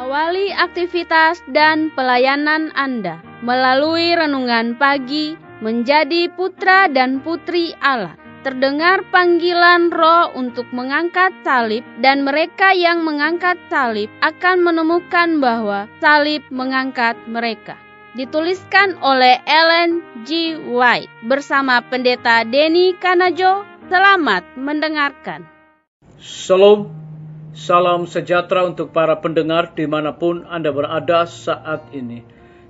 Awali aktivitas dan pelayanan Anda melalui renungan pagi menjadi putra dan putri Allah. Terdengar panggilan Roh untuk mengangkat salib, dan mereka yang mengangkat salib akan menemukan bahwa salib mengangkat mereka. Dituliskan oleh Ellen G. White bersama Pendeta Denny Kanajo. Selamat mendengarkan. Shalom, salam sejahtera untuk para pendengar dimanapun Anda berada saat ini.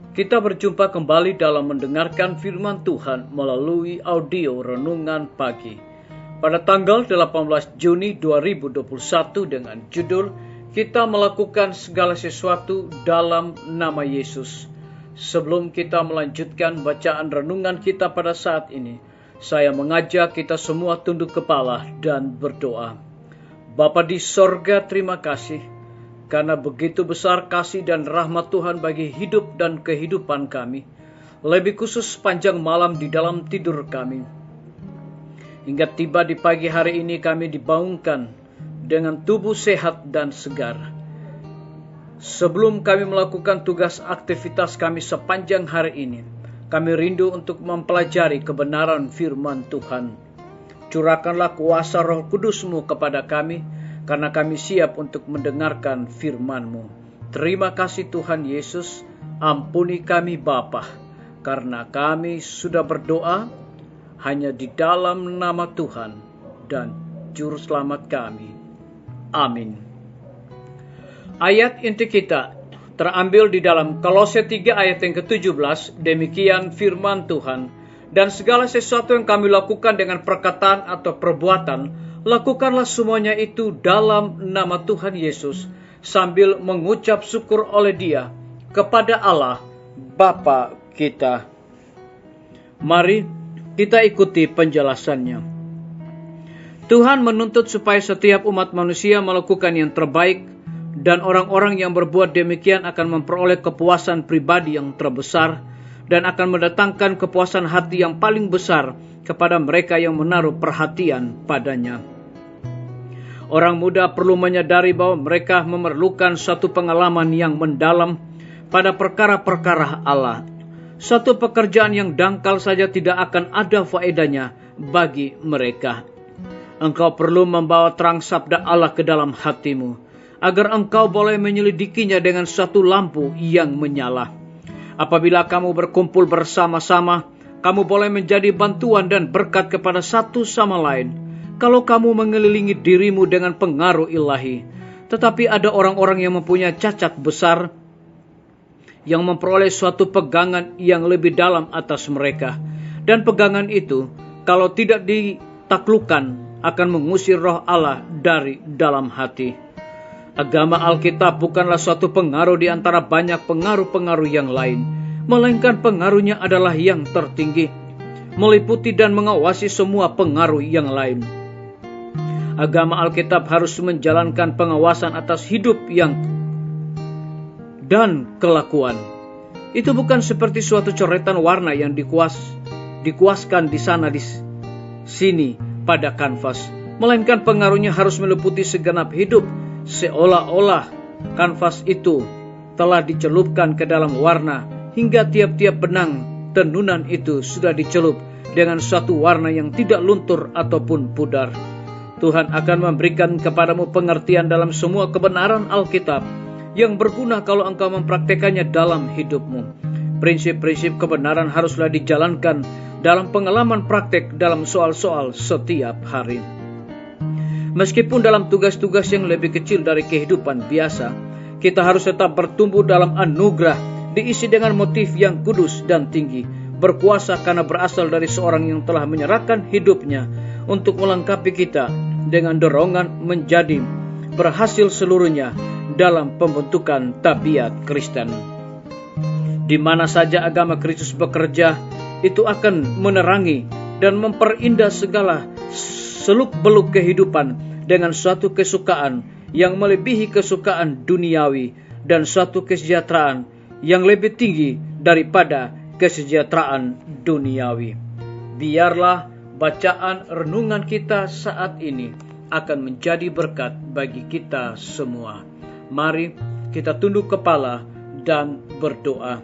Kita berjumpa kembali dalam mendengarkan firman Tuhan melalui audio renungan pagi. Pada tanggal 18 Juni 2021 dengan judul Kita Melakukan Segala Sesuatu dalam Nama Yesus. Sebelum kita melanjutkan bacaan renungan kita pada saat ini, saya mengajak kita semua tunduk kepala dan berdoa. Bapa di sorga, terima kasih karena begitu besar kasih dan rahmat Tuhan bagi hidup dan kehidupan kami. Lebih khusus sepanjang malam di dalam tidur kami. Hingga tiba di pagi hari ini kami dibangunkan dengan tubuh sehat dan segar. Sebelum kami melakukan tugas aktivitas kami sepanjang hari ini, kami rindu untuk mempelajari kebenaran firman Tuhan. Curahkanlah kuasa Roh Kudus-Mu kepada kami, karena kami siap untuk mendengarkan firman-Mu. Terima kasih Tuhan Yesus, ampuni kami Bapa, karena kami sudah berdoa hanya di dalam nama Tuhan dan Juru Selamat kami. Amin. Ayat inti kita terambil di dalam Kolose 3 ayat yang ke-17, demikian firman Tuhan. Dan segala sesuatu yang kami lakukan dengan perkataan atau perbuatan, lakukanlah semuanya itu dalam nama Tuhan Yesus, sambil mengucap syukur oleh Dia kepada Allah Bapa kita. Mari kita ikuti penjelasannya. Tuhan menuntut supaya setiap umat manusia melakukan yang terbaik, dan orang-orang yang berbuat demikian akan memperoleh kepuasan pribadi yang terbesar, dan akan mendatangkan kepuasan hati yang paling besar kepada mereka yang menaruh perhatian padanya. Orang muda perlu menyadari bahwa mereka memerlukan suatu pengalaman yang mendalam pada perkara-perkara Allah. Suatu pekerjaan yang dangkal saja tidak akan ada faedahnya bagi mereka. Engkau perlu membawa terang sabda Allah ke dalam hatimu, agar engkau boleh menyelidikinya dengan suatu lampu yang menyala. Apabila kamu berkumpul bersama-sama, kamu boleh menjadi bantuan dan berkat kepada satu sama lain. Kalau kamu mengelilingi dirimu dengan pengaruh ilahi, tetapi ada orang-orang yang mempunyai cacat besar, yang memperoleh suatu pegangan yang lebih dalam atas mereka. Dan pegangan itu, kalau tidak ditaklukkan, akan mengusir roh Allah dari dalam hati. Agama Alkitab bukanlah suatu pengaruh di antara banyak pengaruh-pengaruh yang lain, melainkan pengaruhnya adalah yang tertinggi, meliputi dan mengawasi semua pengaruh yang lain. Agama Alkitab harus menjalankan pengawasan atas hidup dan kelakuan. Itu bukan seperti suatu coretan warna yang dikuaskan di sana di sini pada kanvas, melainkan pengaruhnya harus meliputi segenap hidup, seolah-olah kanvas itu telah dicelupkan ke dalam warna, hingga tiap-tiap benang tenunan itu sudah dicelup dengan suatu warna yang tidak luntur ataupun pudar. Tuhan akan memberikan kepadamu pengertian dalam semua kebenaran Alkitab yang berguna kalau engkau mempraktekannya dalam hidupmu. Prinsip-prinsip kebenaran haruslah dijalankan dalam pengalaman praktek dalam soal-soal setiap hari. Meskipun dalam tugas-tugas yang lebih kecil dari kehidupan biasa, kita harus tetap bertumbuh dalam anugerah, diisi dengan motif yang kudus dan tinggi, berkuasa karena berasal dari seorang yang telah menyerahkan hidupnya untuk melengkapi kita dengan dorongan menjadi berhasil seluruhnya dalam pembentukan tabiat Kristen. Di mana saja agama Kristus bekerja, itu akan menerangi dan memperindah segala seluk-beluk kehidupan dengan suatu kesukaan yang melebihi kesukaan duniawi dan suatu kesejahteraan yang lebih tinggi daripada kesejahteraan duniawi. Biarlah bacaan renungan kita saat ini akan menjadi berkat bagi kita semua. Mari kita tunduk kepala dan berdoa.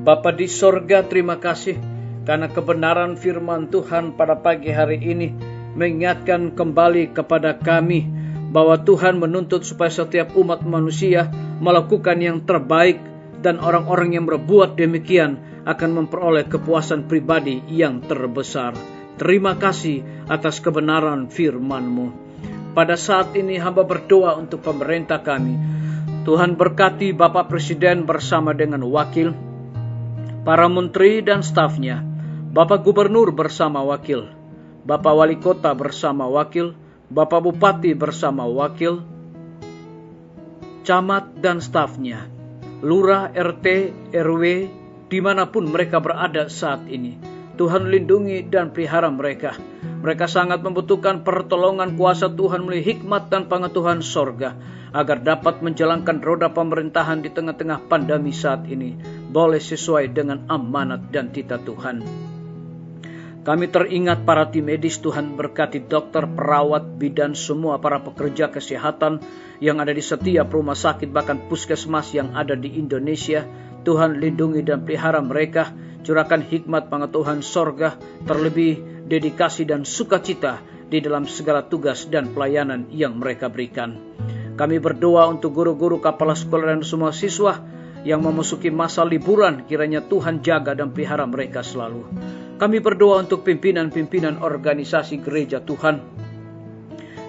Bapa di sorga, terima kasih karena kebenaran firman Tuhan pada pagi hari ini mengingatkan kembali kepada kami bahwa Tuhan menuntut supaya setiap umat manusia melakukan yang terbaik, dan orang-orang yang berbuat demikian akan memperoleh kepuasan pribadi yang terbesar. Terima kasih atas kebenaran firman-Mu. Pada saat ini hamba berdoa untuk pemerintah kami. Tuhan berkati Bapak Presiden bersama dengan wakil, para menteri dan stafnya, Bapak Gubernur bersama wakil, Bapak Wali Kota bersama wakil, Bapak Bupati bersama wakil, camat dan stafnya, lurah, RT, RW, dimanapun mereka berada saat ini. Tuhan lindungi dan pelihara mereka. Mereka sangat membutuhkan pertolongan kuasa Tuhan melalui hikmat dan pengetahuan sorga, agar dapat menjalankan roda pemerintahan di tengah-tengah pandemi saat ini, boleh sesuai dengan amanat dan titah Tuhan. Kami teringat para tim medis. Tuhan berkati dokter, perawat, bidan, semua para pekerja kesehatan yang ada di setiap rumah sakit, bahkan puskesmas yang ada di Indonesia. Tuhan lindungi dan pelihara mereka, curahkan hikmat pengetahuan sorga, terlebih dedikasi dan sukacita di dalam segala tugas dan pelayanan yang mereka berikan. Kami berdoa untuk guru-guru, kepala sekolah dan semua siswa yang memasuki masa liburan, kiranya Tuhan jaga dan pelihara mereka selalu. Kami berdoa untuk pimpinan-pimpinan organisasi gereja Tuhan,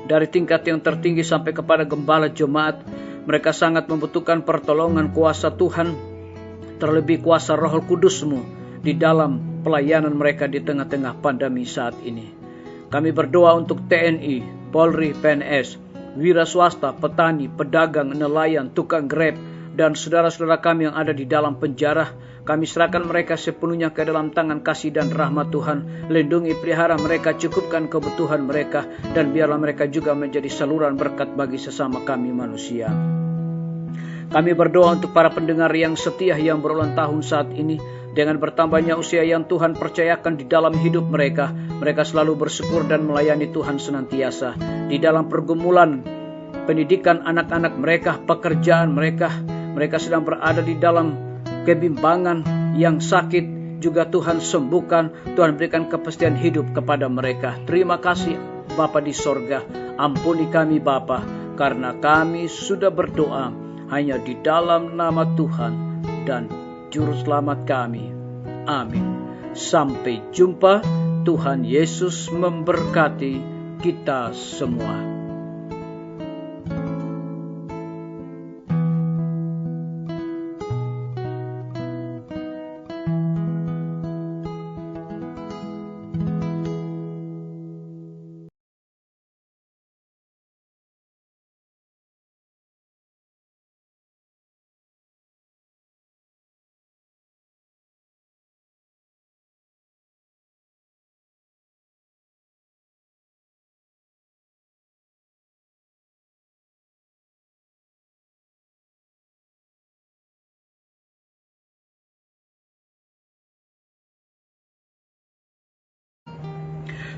dari tingkat yang tertinggi sampai kepada gembala jemaat. Mereka sangat membutuhkan pertolongan kuasa Tuhan, terlebih kuasa Roh Kudus-Mu di dalam pelayanan mereka di tengah-tengah pandemi saat ini. Kami berdoa untuk TNI, Polri, PNS, wira swasta, petani, pedagang, nelayan, tukang Grab, dan saudara-saudara kami yang ada di dalam penjara. Kami serahkan mereka sepenuhnya ke dalam tangan kasih dan rahmat Tuhan. Lindungi, pelihara mereka, cukupkan kebutuhan mereka, dan biarlah mereka juga menjadi saluran berkat bagi sesama kami manusia. Kami berdoa untuk para pendengar yang setia yang berulang tahun saat ini. Dengan bertambahnya usia yang Tuhan percayakan di dalam hidup mereka, mereka selalu bersyukur dan melayani Tuhan senantiasa. Di dalam pergumulan pendidikan anak-anak mereka, pekerjaan mereka, mereka sedang berada di dalam kebimbangan, yang sakit juga Tuhan sembuhkan. Tuhan berikan kepastian hidup kepada mereka. Terima kasih Bapa di sorga. Ampuni kami Bapa, karena kami sudah berdoa hanya di dalam nama Tuhan dan Juru Selamat kami. Amin. Sampai jumpa. Tuhan Yesus memberkati kita semua.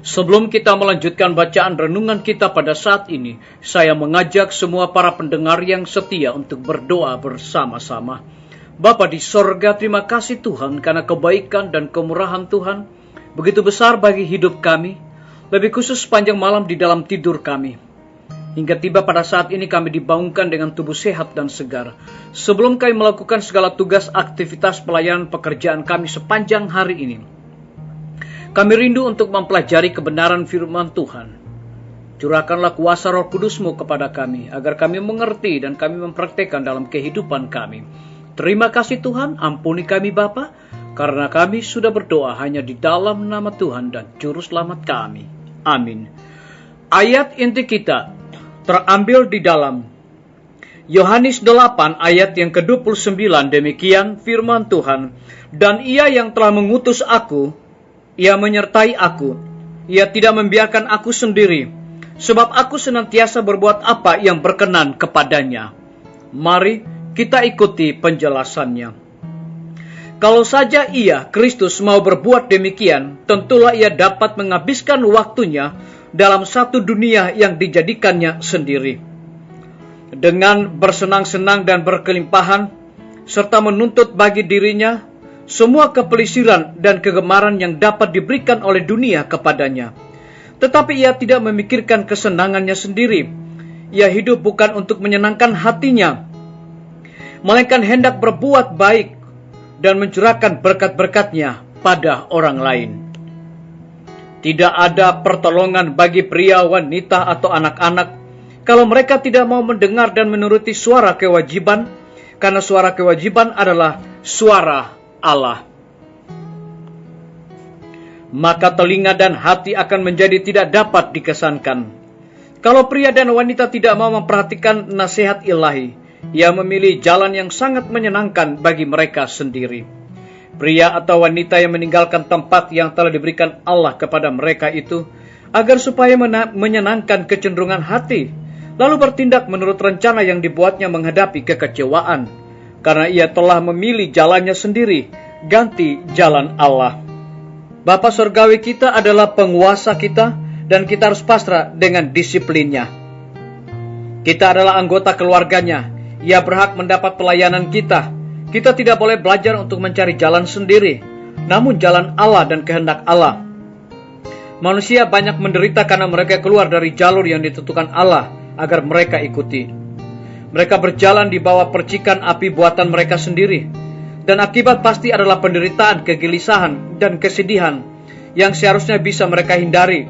Sebelum kita melanjutkan bacaan renungan kita pada saat ini, saya mengajak semua para pendengar yang setia untuk berdoa bersama-sama. Bapa di sorga, terima kasih Tuhan karena kebaikan dan kemurahan Tuhan begitu besar bagi hidup kami, lebih khusus sepanjang malam di dalam tidur kami. Hingga tiba pada saat ini kami dibangunkan dengan tubuh sehat dan segar. Sebelum kami melakukan segala tugas, aktivitas, pelayanan, pekerjaan kami sepanjang hari ini, kami rindu untuk mempelajari kebenaran firman Tuhan. Curahkanlah kuasa Roh Kudus-Mu kepada kami, agar kami mengerti dan kami mempraktekkan dalam kehidupan kami. Terima kasih Tuhan, ampuni kami Bapa, karena kami sudah berdoa hanya di dalam nama Tuhan dan Juru Selamat kami. Amin. Ayat inti kita terambil di dalam Yohanes 8 ayat yang ke-29. Demikian firman Tuhan. Dan Ia yang telah mengutus aku, Ia menyertai aku. Ia tidak membiarkan aku sendiri, sebab aku senantiasa berbuat apa yang berkenan kepadanya. Mari kita ikuti penjelasannya. Kalau saja Ia, Kristus, mau berbuat demikian, tentulah Ia dapat menghabiskan waktunya dalam satu dunia yang dijadikannya sendiri. dengan bersenang-senang dan berkelimpahan, serta menuntut bagi dirinya semua kepelisiran dan kegemaran yang dapat diberikan oleh dunia kepadanya. Tetapi ia tidak memikirkan kesenangannya sendiri. Ia hidup bukan untuk menyenangkan hatinya, melainkan hendak berbuat baik dan mencurahkan berkat-berkatnya pada orang lain. Tidak ada pertolongan bagi pria, wanita, atau anak-anak kalau mereka tidak mau mendengar dan menuruti suara kewajiban, karena suara kewajiban adalah suara Allah. Maka telinga dan hati akan menjadi tidak dapat dikesankan. Kalau pria dan wanita tidak mau memperhatikan nasihat ilahi, ia memilih jalan yang sangat menyenangkan bagi mereka sendiri. Pria atau wanita yang meninggalkan tempat yang telah diberikan Allah kepada mereka itu, agar supaya menyenangkan kecenderungan hati, lalu bertindak menurut rencana yang dibuatnya menghadapi kekecewaan, karena ia telah memilih jalannya sendiri, ganti jalan Allah. Bapa Surgawi kita adalah penguasa kita, dan kita harus pasrah dengan disiplinnya. Kita adalah anggota keluarganya, ia berhak mendapat pelayanan kita. Kita tidak boleh belajar untuk mencari jalan sendiri, namun jalan Allah dan kehendak Allah. Manusia banyak menderita karena mereka keluar dari jalur yang ditentukan Allah agar mereka ikuti. Mereka berjalan di bawah percikan api buatan mereka sendiri, dan akibat pasti adalah penderitaan, kegelisahan, dan kesedihan yang seharusnya bisa mereka hindari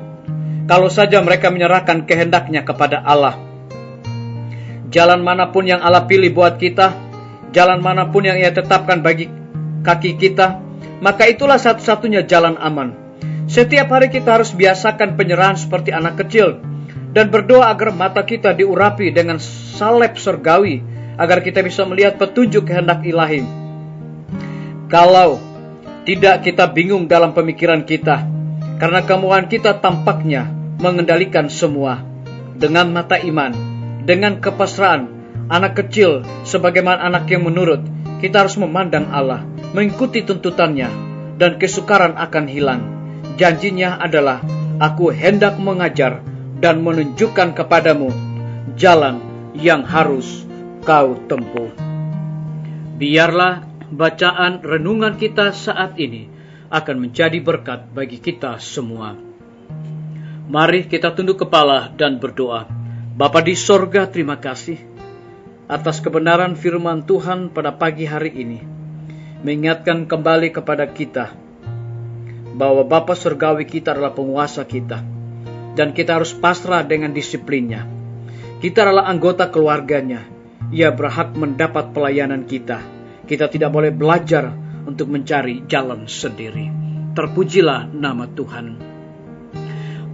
kalau saja mereka menyerahkan kehendaknya kepada Allah. Jalan manapun yang Allah pilih buat kita, jalan manapun yang Ia tetapkan bagi kaki kita, maka itulah satu-satunya jalan aman. Setiap hari kita harus biasakan penyerahan seperti anak kecil, dan berdoa agar mata kita diurapi dengan salep surgawi, agar kita bisa melihat petunjuk kehendak ilahi. Kalau tidak, kita bingung dalam pemikiran kita, karena kemauan kita tampaknya mengendalikan semua. Dengan mata iman, dengan kepasrahan, anak kecil sebagaimana anak yang menurut, kita harus memandang Allah, mengikuti tuntutannya, dan kesukaran akan hilang. Janjinya adalah, aku hendak mengajar dan menunjukkan kepadamu jalan yang harus kau tempuh. Biarlah bacaan renungan kita saat ini akan menjadi berkat bagi kita semua. Mari kita tunduk kepala dan berdoa. Bapa di sorga, terima kasih atas kebenaran firman Tuhan pada pagi hari ini, mengingatkan kembali kepada kita bahwa Bapa surgawi kita adalah penguasa kita, dan kita harus pasrah dengan disiplinnya. Kita adalah anggota keluarganya. Ia berhak mendapat pelayanan kita. Kita tidak boleh belajar untuk mencari jalan sendiri. Terpujilah nama Tuhan.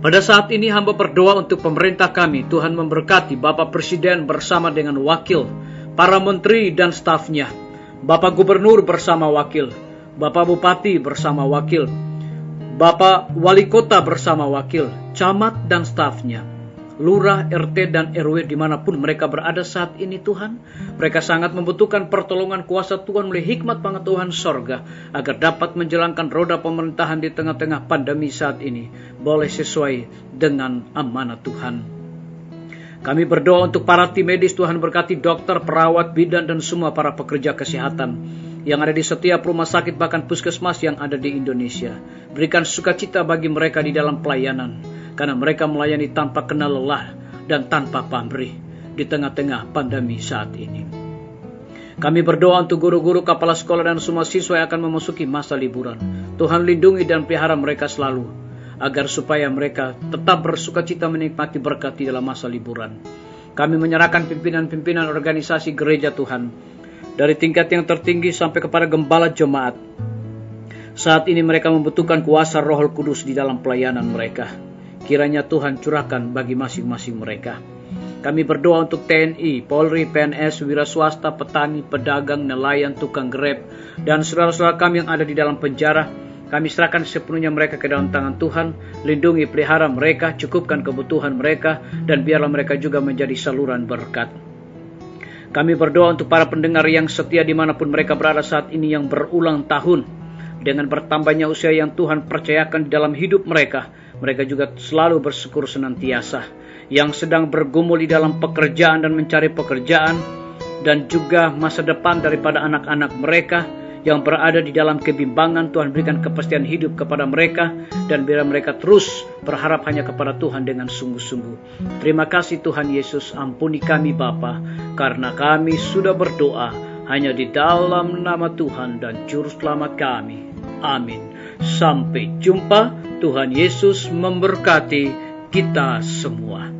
Pada saat ini hamba berdoa untuk pemerintah kami. Tuhan memberkati Bapak Presiden bersama dengan wakil, para menteri dan stafnya, Bapak Gubernur bersama wakil, Bapak Bupati bersama wakil, Bapak Wali Kota bersama wakil, camat dan stafnya, lurah, RT, dan RW dimanapun mereka berada saat ini Tuhan. Mereka sangat membutuhkan pertolongan kuasa Tuhan melalui hikmat pengetahuan sorga, agar dapat menjalankan roda pemerintahan di tengah-tengah pandemi saat ini, boleh sesuai dengan amanat Tuhan. Kami berdoa untuk para tim medis, Tuhan berkati dokter, perawat, bidan, dan semua para pekerja kesehatan yang ada di setiap rumah sakit bahkan puskesmas yang ada di Indonesia. Berikan sukacita bagi mereka di dalam pelayanan, karena mereka melayani tanpa kenal lelah dan tanpa pamrih di tengah-tengah pandemi saat ini. Kami berdoa untuk guru-guru, kepala sekolah, dan semua siswa yang akan memasuki masa liburan. Tuhan lindungi dan pelihara mereka selalu, agar supaya mereka tetap bersukacita menikmati berkat di dalam masa liburan. Kami menyerahkan pimpinan-pimpinan organisasi gereja Tuhan, dari tingkat yang tertinggi sampai kepada gembala jemaat. Saat ini mereka membutuhkan kuasa Roh Kudus di dalam pelayanan mereka. Kiranya Tuhan curahkan bagi masing-masing mereka. Kami berdoa untuk TNI, Polri, PNS, wira swasta, petani, pedagang, nelayan, tukang grab, dan saudara-saudara kami yang ada di dalam penjara. Kami serahkan sepenuhnya mereka ke dalam tangan Tuhan. Lindungi, pelihara mereka, cukupkan kebutuhan mereka, dan biarlah mereka juga menjadi saluran berkat. Kami berdoa untuk para pendengar yang setia dimanapun mereka berada saat ini, yang berulang tahun. Dengan bertambahnya usia yang Tuhan percayakan di dalam hidup mereka, mereka juga selalu bersyukur senantiasa. yang sedang bergumul di dalam pekerjaan dan mencari pekerjaan, dan juga masa depan daripada anak-anak mereka yang berada di dalam kebimbangan. Tuhan berikan kepastian hidup kepada mereka, dan biar mereka terus berharap hanya kepada Tuhan dengan sungguh-sungguh. Terima kasih Tuhan Yesus, ampuni kami Bapa, karena kami sudah berdoa hanya di dalam nama Tuhan dan Juru Selamat kami. Amin. Sampai jumpa. Tuhan Yesus memberkati kita semua.